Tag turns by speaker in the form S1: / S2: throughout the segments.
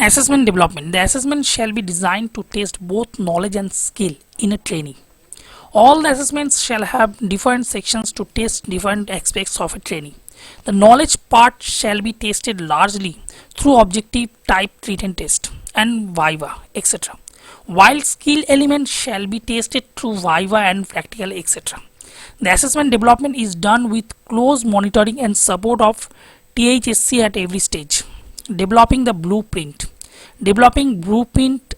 S1: Assessment development. The assessment shall be designed to test both knowledge and skill in a trainee. All the assessments shall have different sections to test different aspects of a training. The knowledge part shall be tested largely through objective type written test and viva, etc. While skill elements shall be tested through viva and practical, etc. The assessment development is done with close monitoring and support of THSC at every stage. Developing the blueprint. Developing blueprint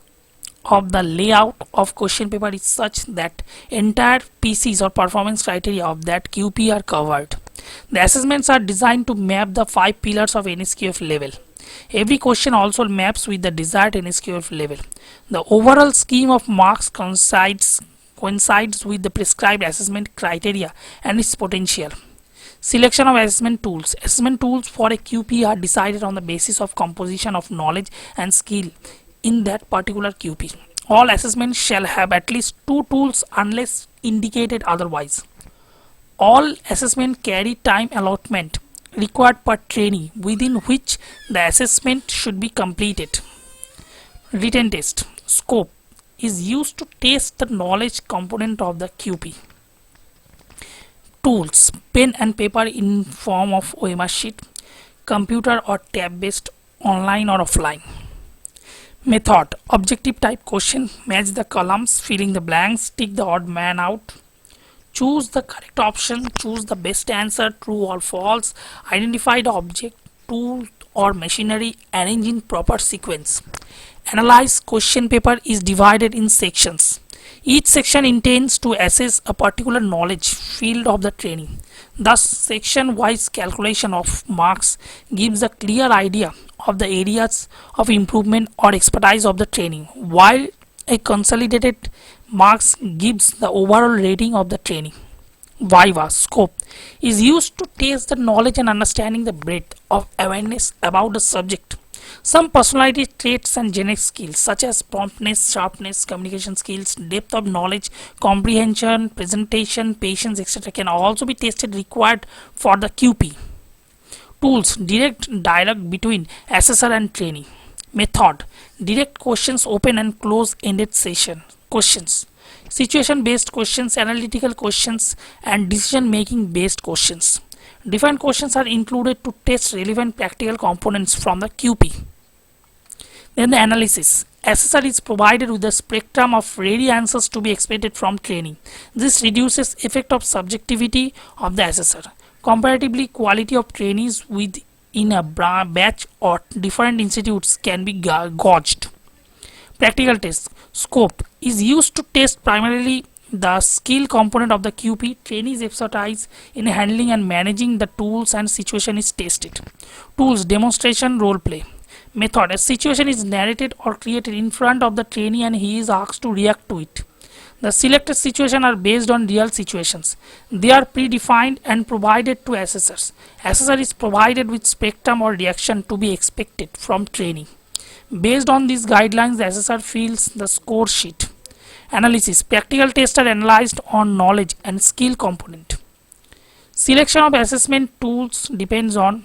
S1: of the layout of question paper is such that entire PCs or performance criteria of that QP are covered. The assessments are designed to map the 5 pillars of NSQF level. Every question also maps with the desired NSQF level. The overall scheme of marks coincides with the prescribed assessment criteria and its potential. Selection of assessment tools. Assessment tools for a QP are decided on the basis of composition of knowledge and skill in that particular QP. All assessments shall have at least 2 tools unless indicated otherwise. All assessment carry time allotment required per trainee within which the assessment should be completed. Written test. Scope is used to test the knowledge component of the QP. Tools, pen and paper in form of OMR sheet, computer or tab based, online or offline. Method, objective type question, match the columns, filling the blanks, tick the odd man out, choose the correct option, choose the best answer, true or false, identify the object, tool or machinery, arrange in proper sequence. Analyze question paper is divided in sections. Each section intends to assess a particular knowledge field of the training. Thus, section-wise calculation of marks gives a clear idea of the areas of improvement or expertise of the training, while a consolidated marks gives the overall rating of the training. Viva scope is used to test the knowledge and understanding the breadth of awareness about the subject. Some personality traits and generic skills such as promptness, sharpness, communication skills, depth of knowledge, comprehension, presentation, patience, etc. can also be tested required for the QP. Tools, direct dialogue between assessor and trainee. Method, direct questions, open and close ended session questions. Situation based questions, analytical questions and decision making based questions. Different questions are included to test relevant practical components from the QP. Then the analysis. Assessor is provided with a spectrum of ready answers to be expected from training. This reduces effect of subjectivity of the assessor. Comparatively, quality of trainees within a batch or different institutes can be gauged. Practical test. Scope is used to test primarily the skill component of the QP. Trainees' expertise in handling and managing the tools and situation is tested. Tools, demonstration, role play. Method, a situation is narrated or created in front of the trainee and he is asked to react to it. The selected situations are based on real situations. They are predefined and provided to assessors. Assessor is provided with spectrum or reaction to be expected from trainee. Based on these guidelines, the assessor fills the score sheet. Analysis. Practical tests are analyzed on knowledge and skill component. Selection of assessment tools depends on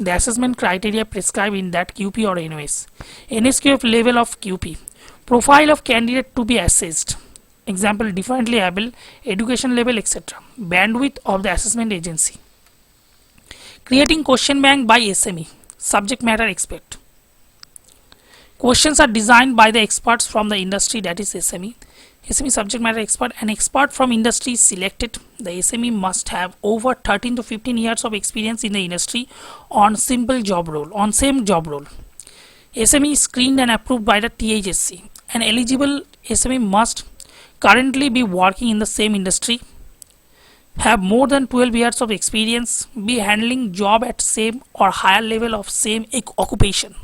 S1: the assessment criteria prescribed in that QP or NOS. NSQF level of QP. Profile of candidate to be assessed. Example, differently able, education level, etc. Bandwidth of the assessment agency. Creating question bank by SME, subject matter expert. Questions are designed by the experts from the industry, that is SME. SME subject matter expert. An expert from industry is selected. The SME must have over 13 to 15 years of experience in the industry on same job role. SME is screened and approved by the THSC. An eligible SME must currently be working in the same industry, have more than 12 years of experience, be handling job at same or higher level of same occupation.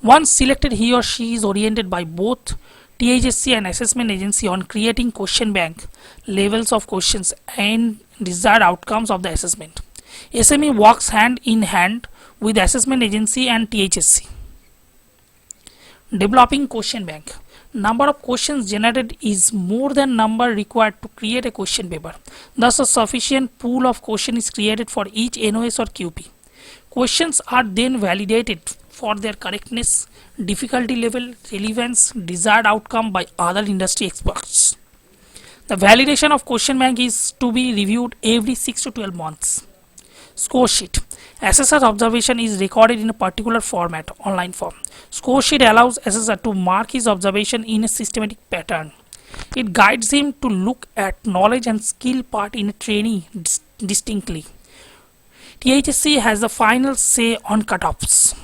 S1: Once selected, he or she is oriented by both THSC and assessment agency on creating question bank, levels of questions and desired outcomes of the assessment. SME works hand in hand with assessment agency and THSC. Developing question bank. Number of questions generated is more than number required to create a question paper. Thus, a sufficient pool of questions is created for each NOS or QP. Questions are then validated for their correctness, difficulty level, relevance, desired outcome by other industry experts. The validation of question bank is to be reviewed every 6 to 12 months. Score sheet. Assessor's observation is recorded in a particular format, online form. Score sheet allows assessor to mark his observation in a systematic pattern. It guides him to look at knowledge and skill part in a trainee distinctly. THSC has the final say on cutoffs.